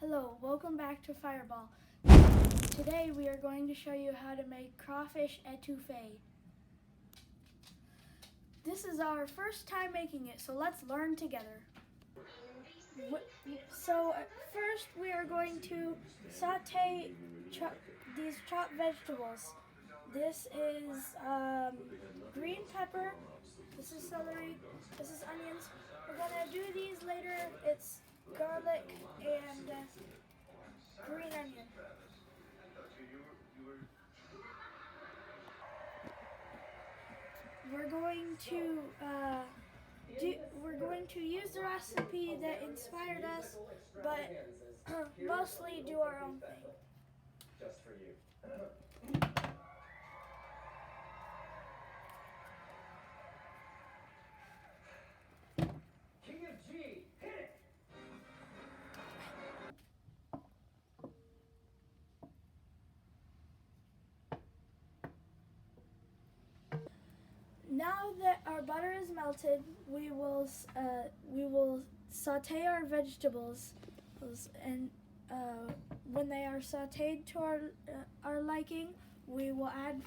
Hello, welcome back to Fireball. Today we are going to show you how to make crawfish etouffee. This is our first time making it, so let's learn together. So first we are going to saute these chopped vegetables. This is green pepper, this is celery, this is onions. We're going to do these later. It's garlic and green onion. We're going to use the recipe that inspired us, but mostly do our own thing. Just for you. King of G, hit it! Now that our butter is melted, we will saute our vegetables, and when they are sauteed to our liking, we will add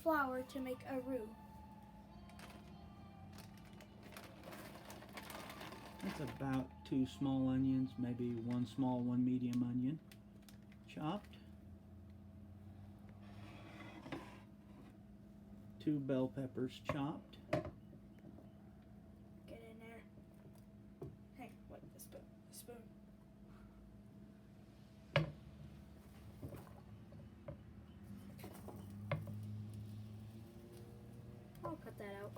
flour to make a roux. That's about 2 small onions, maybe 1 small, 1 medium onion, chopped. 2 bell peppers chopped. Get in there. Hey, what? A spoon. I'll cut that out.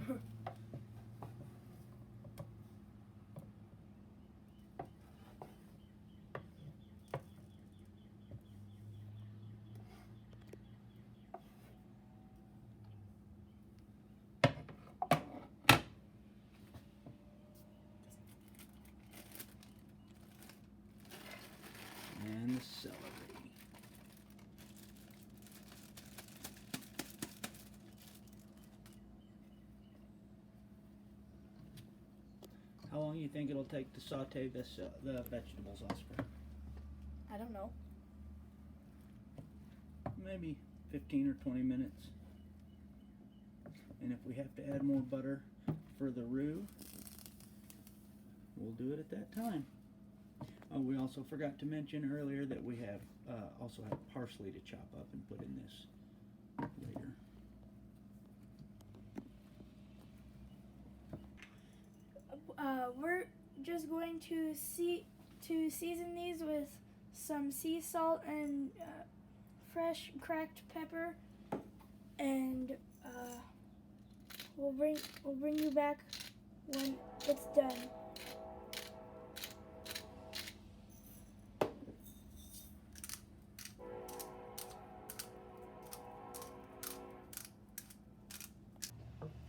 And the celery. How long do you think it'll take to saute the vegetables, Oscar? I don't know. Maybe 15 or 20 minutes. And if we have to add more butter for the roux, we'll do it at that time. Oh, we also forgot to mention earlier that we have also have parsley to chop up and put in this later. We're just going to season these with some sea salt and fresh cracked pepper, and we'll bring you back when it's done.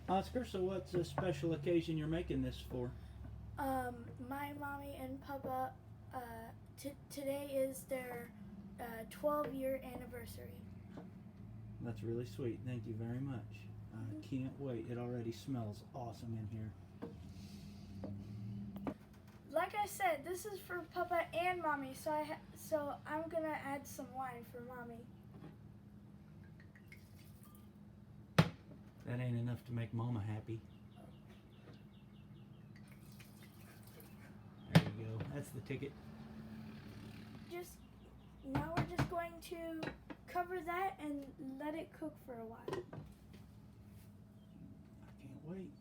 Oscar, so what's a special occasion you're making this for? My mommy and papa, today is their 12-year anniversary. That's really sweet. Thank you very much. I can't wait. It already smells awesome in here. Like I said, this is for papa and mommy, so I'm gonna add some wine for mommy. That ain't enough to make Mama happy. There you go. That's the ticket. Now we're just going to cover that and let it cook for a while. I can't wait.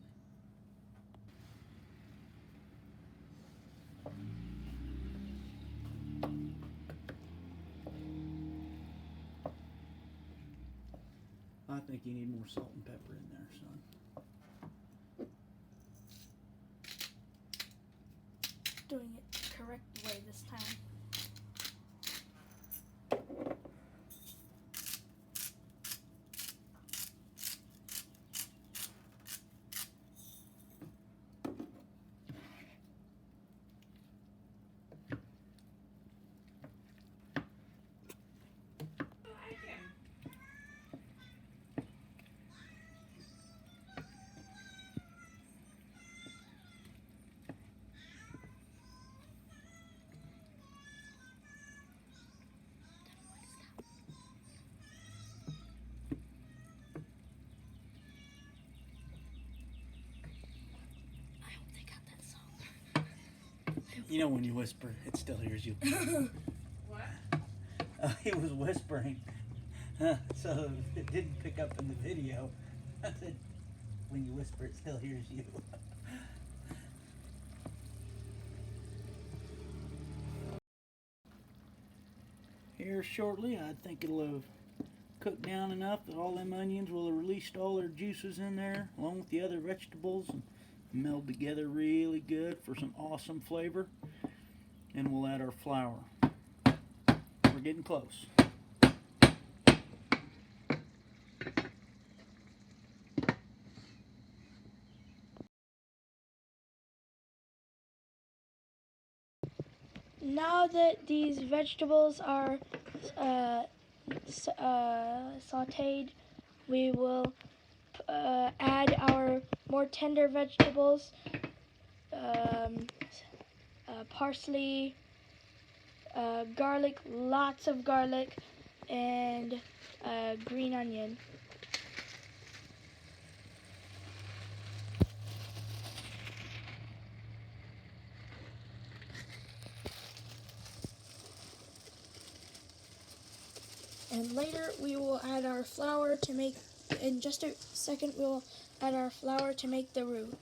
I think you need more salt and pepper in there, son. Doing it the correct way this time. You know when you whisper, it still hears you. What? He was whispering, so it didn't pick up in the video. I said, when you whisper, it still hears you. Here shortly, I think it'll have cooked down enough that all them onions will have released all their juices in there, along with the other vegetables, and meld together really good for some awesome flavor. And we'll add our flour. We're getting close. Now that these vegetables are sauteed, we will add our more tender vegetables, parsley, garlic, lots of garlic, and green onion. And later we will add our flour to make, in just a second we'll add our flour to make the roux.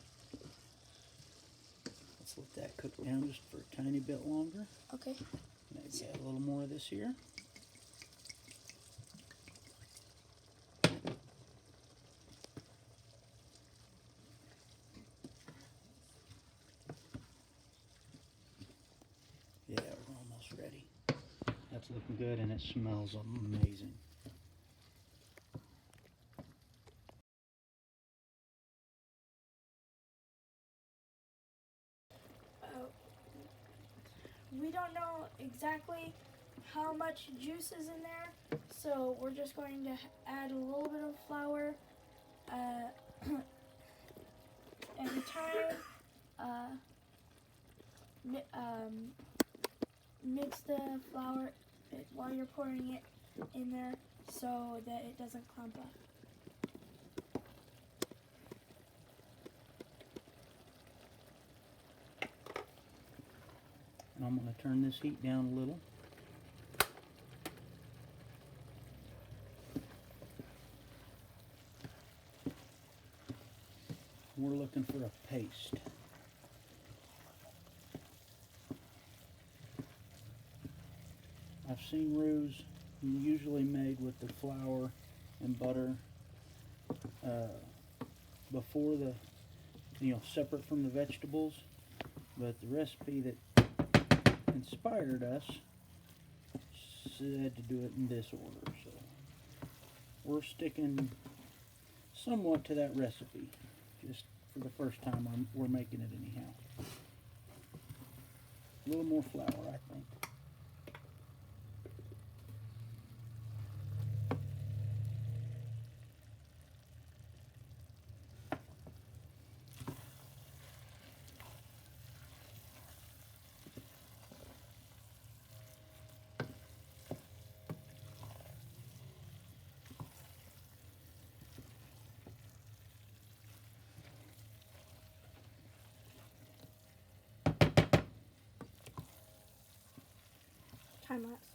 Let's let that cook down just for a tiny bit longer. Okay. Maybe add a little more of this here. Yeah, we're almost ready. That's looking good and it smells amazing. We don't know exactly how much juice is in there, so we're just going to add a little bit of flour every time. Mix the flour while you're pouring it in there so that it doesn't clump up. And I'm going to turn this heat down a little. We're looking for a paste. I've seen roux usually made with the flour and butter before the, separate from the vegetables, but the recipe that inspired us said to do it in this order, so we're sticking somewhat to that recipe, just for the first time we're making it anyhow. A little more flour, I think. Time lapse.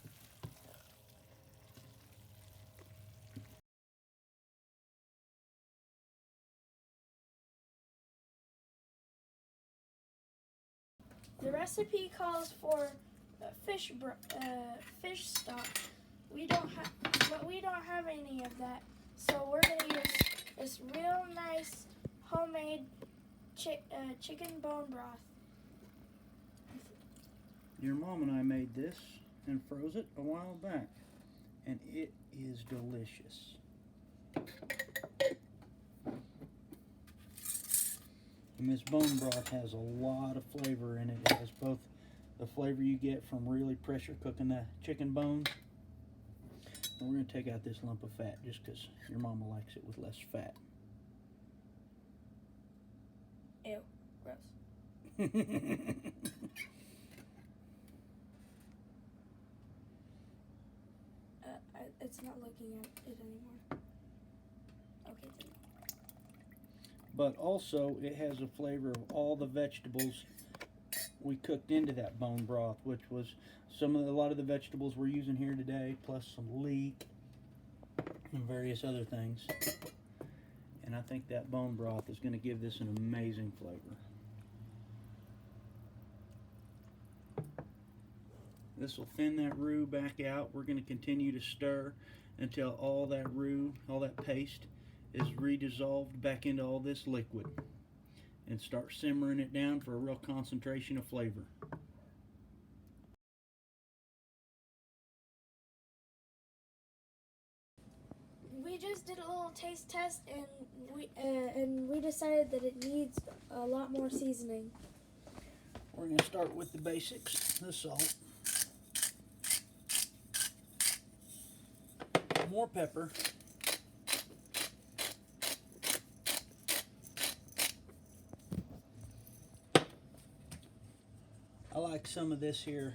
The recipe calls for fish stock. We don't have any of that, so we're gonna use this real nice homemade chicken bone broth. Your mom and I made this and froze it a while back, and it is delicious. And this bone broth has a lot of flavor in it. It has both the flavor you get from really pressure cooking the chicken bones, and we're going to take out this lump of fat just because your mama likes it with less fat. Ew, gross. It's not looking at it anymore. Okay. But also, it has a flavor of all the vegetables we cooked into that bone broth, which was a lot of the vegetables we're using here today, plus some leek and various other things. And I think that bone broth is going to give this an amazing flavor. This will thin that roux back out. We're going to continue to stir until all that roux, all that paste, is redissolved back into all this liquid, and start simmering it down for a real concentration of flavor. We just did a little taste test, and we decided that it needs a lot more seasoning. We're going to start with the basics, the salt, more pepper, I like some of this here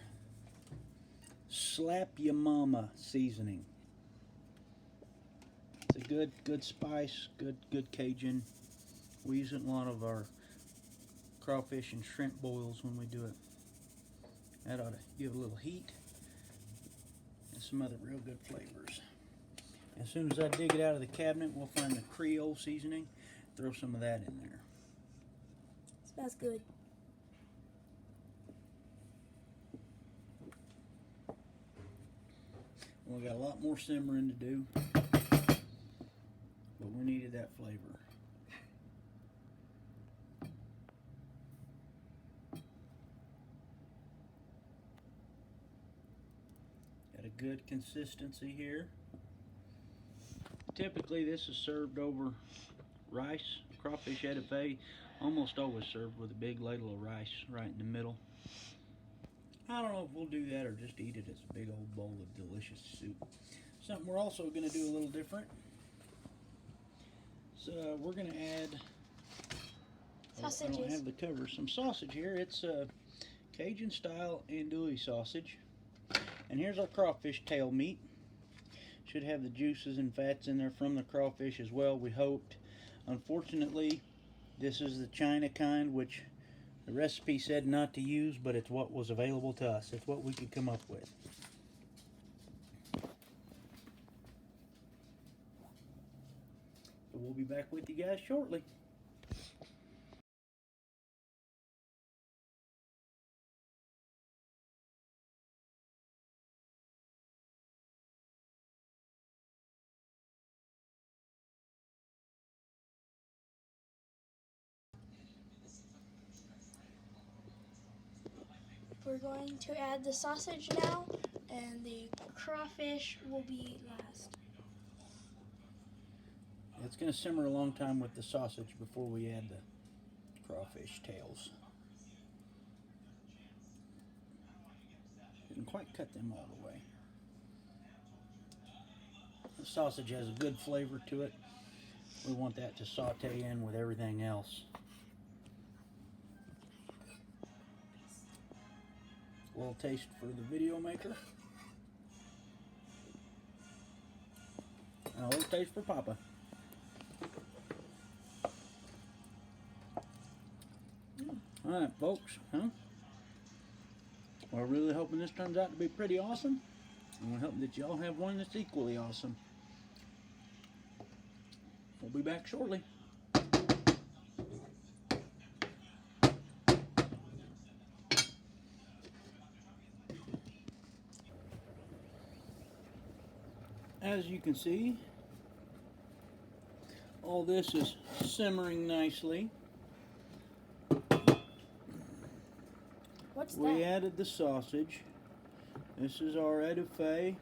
Slap Ya Mama seasoning. It's a good spice, good Cajun. We use it in a lot of our crawfish and shrimp boils when we do it. That ought to give a little heat and some other real good flavors. As soon as I dig it out of the cabinet, we'll find the Creole seasoning, throw some of that in there. Smells good. We got a lot more simmering to do, but we needed that flavor. Got a good consistency here. Typically this is served over rice. Crawfish etouffee almost always served with a big ladle of rice right in the middle. I don't know if we'll do that or just eat it as a big old bowl of delicious soup. Something we're also going to do a little different. So we're going to add, Sausages. I don't have the cover, some sausage here. It's Cajun style andouille sausage. And here's our crawfish tail meat. Should have the juices and fats in there from the crawfish as well, we hoped. Unfortunately, this is the China kind, which the recipe said not to use, but it's what was available to us. It's what we could come up with. So we'll be back with you guys shortly. We're going to add the sausage now, and the crawfish will be last. It's going to simmer a long time with the sausage before we add the crawfish tails. Didn't quite cut them all the way. The sausage has a good flavor to it. We want that to saute in with everything else. A little taste for the video maker. And a little taste for Papa. Alright, folks, huh? We're really hoping this turns out to be pretty awesome. And we're hoping that y'all have one that's equally awesome. We'll be back shortly. As you can see, all this is simmering nicely. What's We that? added the sausage. This is our etouffee.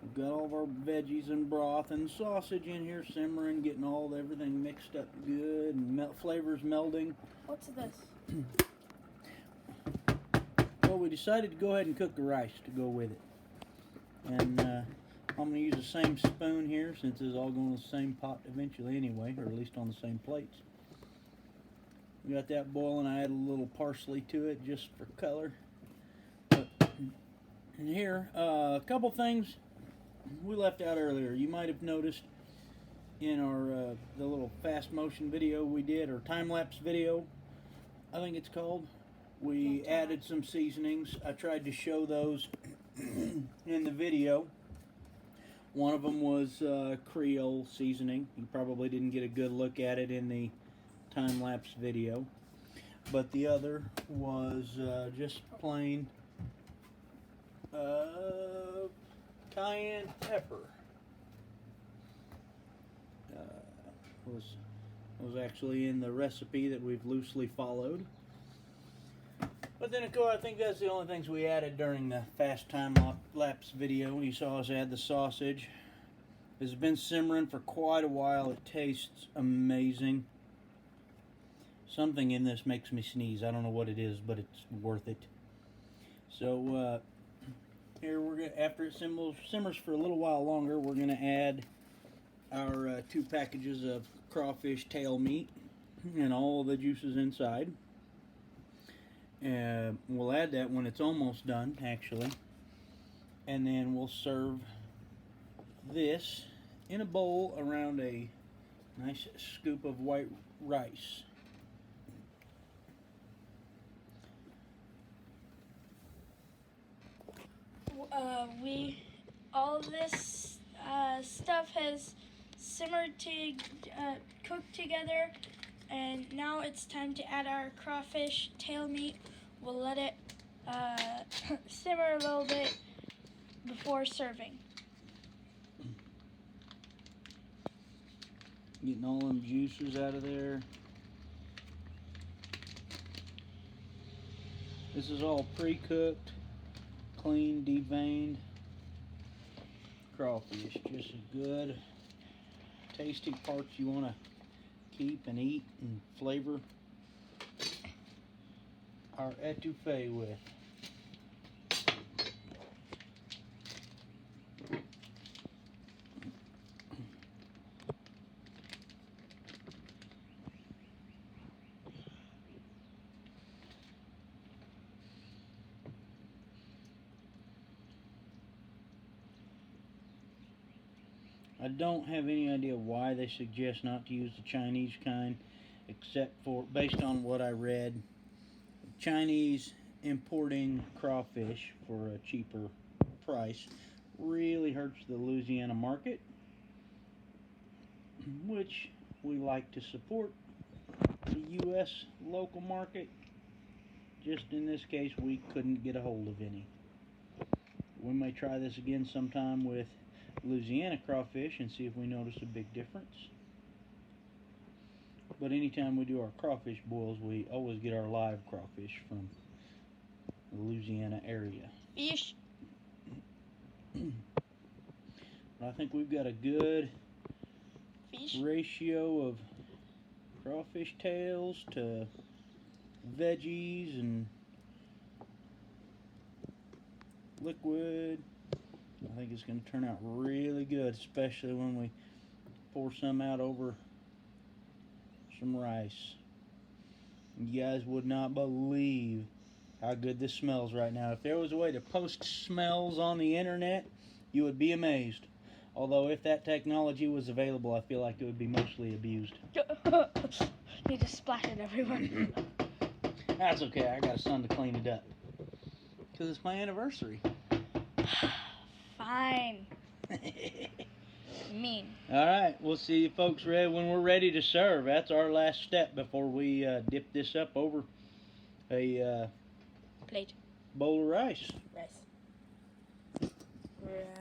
We've got all of our veggies and broth and sausage in here simmering, getting everything mixed up good and flavors melding. What's this? Well, we decided to go ahead and cook the rice to go with it. And I'm going to use the same spoon here since it's all going to the same pot eventually anyway, or at least on the same plates. We got that boiling. I added a little parsley to it just for color. But in here, a couple things we left out earlier. You might have noticed in our the little fast motion video we did, or time-lapse video, I think it's called. We added some seasonings. I tried to show those in the video. One of them was Creole seasoning. You probably didn't get a good look at it in the time-lapse video. But the other was just plain cayenne pepper. Was actually in the recipe that we've loosely followed. But then, of course, I think that's the only things we added during the fast time lapse video. You saw us add the sausage. This has been simmering for quite a while. It tastes amazing. Something in this makes me sneeze. I don't know what it is, but it's worth it. So here we're gonna, after it simmers for a little while longer, we're gonna add our 2 packages of crawfish tail meat and all the juices inside. We'll add that when it's almost done, actually. And then we'll serve this in a bowl around a nice scoop of white rice. All this stuff has simmered to cooked together, and now it's time to add our crawfish tail meat. We'll let it simmer a little bit before serving. Getting all them juices out of there. This is all pre-cooked, clean, deveined crawfish. Just a good, tasty parts you want to keep and eat and flavor our etouffee with. I don't have any idea why they suggest not to use the Chinese kind, except for, based on what I read, Chinese importing crawfish for a cheaper price really hurts the Louisiana market, which we like to support the U.S. local market. Just in this case, we couldn't get a hold of any. We may try this again sometime with Louisiana crawfish and see if we notice a big difference. But anytime we do our crawfish boils, we always get our live crawfish from the Louisiana area. Fish. But I think we've got a good ratio of crawfish tails to veggies and liquid. I think it's going to turn out really good, especially when we pour some out over some rice. You guys would not believe how good this smells right now. If there was a way to post smells on the internet, you would be amazed. Although if that technology was available, I feel like it would be mostly abused. You just splattered everyone. That's okay, I got a son to clean it up. Because it's my anniversary. Fine. Mean. Alright, we'll see you folks when we're ready to serve. That's our last step before we dip this up over a Plate. bowl of rice. Rice. Rice.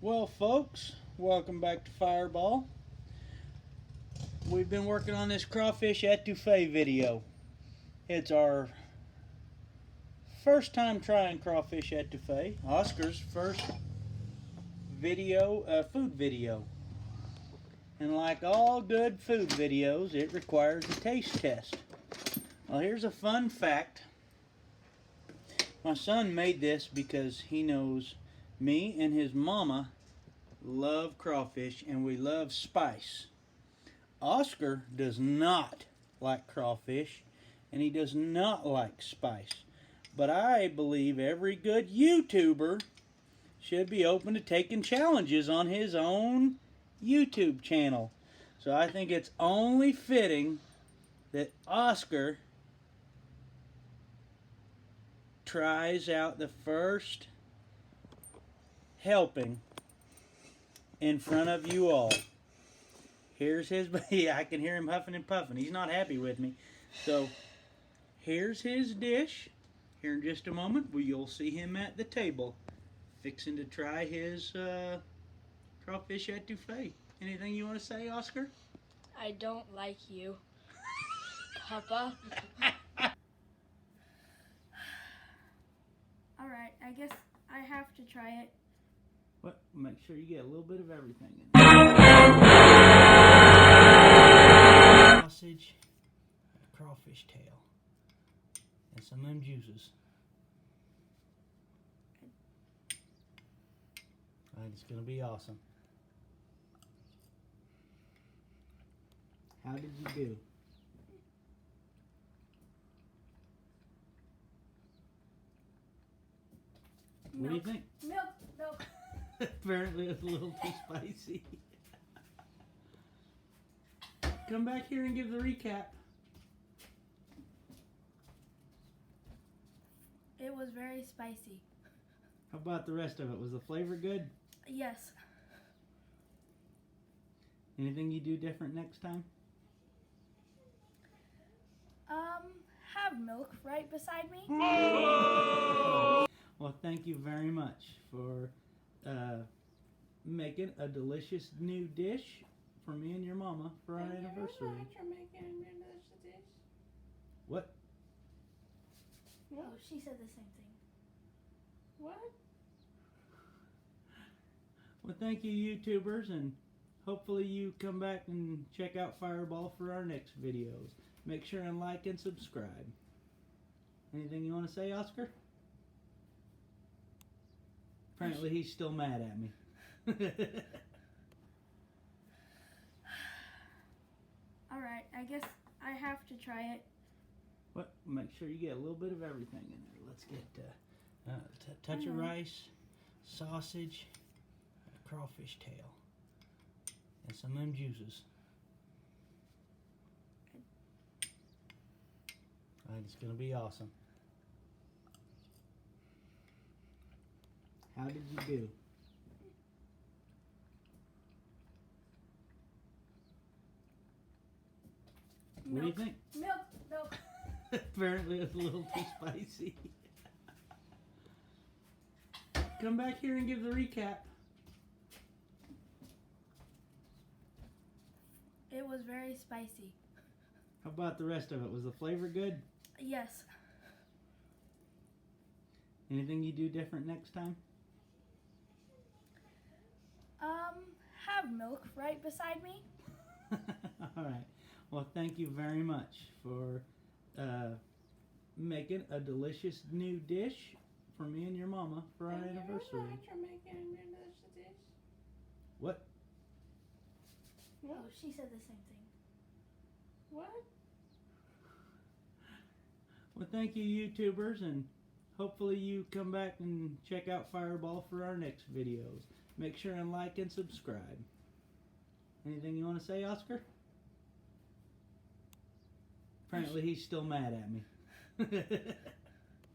Well, folks, welcome back to Fireball. We've been working on this crawfish etouffee video. It's our first time trying crawfish etouffee. Oscar's first video, food video. And like all good food videos, it requires a taste test. Well, here's a fun fact. My son made this because he knows me and his mama love crawfish and we love spice. Oscar does not like crawfish and he does not like spice. But I believe every good YouTuber should be open to taking challenges on his own YouTube channel. So I think it's only fitting that Oscar tries out the first helping in front of you all. Here's his, I can hear him huffing and puffing. He's not happy with me. So here's his dish. Here in just a moment, you'll see him at the table, fixing to try his crawfish etouffee. Anything you want to say, Oscar? I don't like you, Papa. Alright, I guess I have to try it. What? Make sure you get a little bit of everything in there. Sausage, a crawfish tail, and some of them juices. I think it's going to be awesome. How did you do? What do you think? Milk. Apparently it's a little too spicy. Come back here and give the recap. It was very spicy. How about the rest of it? Was the flavor good? Yes. Anything you do different next time? Have milk right beside me. Well, thank you very much for making a delicious new dish for me and your mama for our anniversary. What? Oh, she said the same thing. What? Well, thank you, YouTubers, and hopefully you come back and check out Fireball for our next videos. Make sure and like and subscribe. Anything you want to say, Oscar? Apparently he's still mad at me. Alright, I guess I have to try it. What? Make sure you get a little bit of everything in there. Let's get a touch of rice, sausage, a crawfish tail, and some of them juices. I think it's going to be awesome. How did you do? What do you think? Milk. Apparently it's a little too spicy. Come back here and give the recap. It was very spicy. How about the rest of it? Was the flavor good? Yes. Anything you do different next time? Have milk right beside me. All right. Well, thank you very much for making a delicious new dish for me and your mama for our anniversary. What? Oh, she said the same thing. What? Well, thank you, YouTubers, and hopefully you come back and check out Fireball for our next videos. Make sure and like and subscribe. Anything you want to say, Oscar? Apparently he's still mad at me.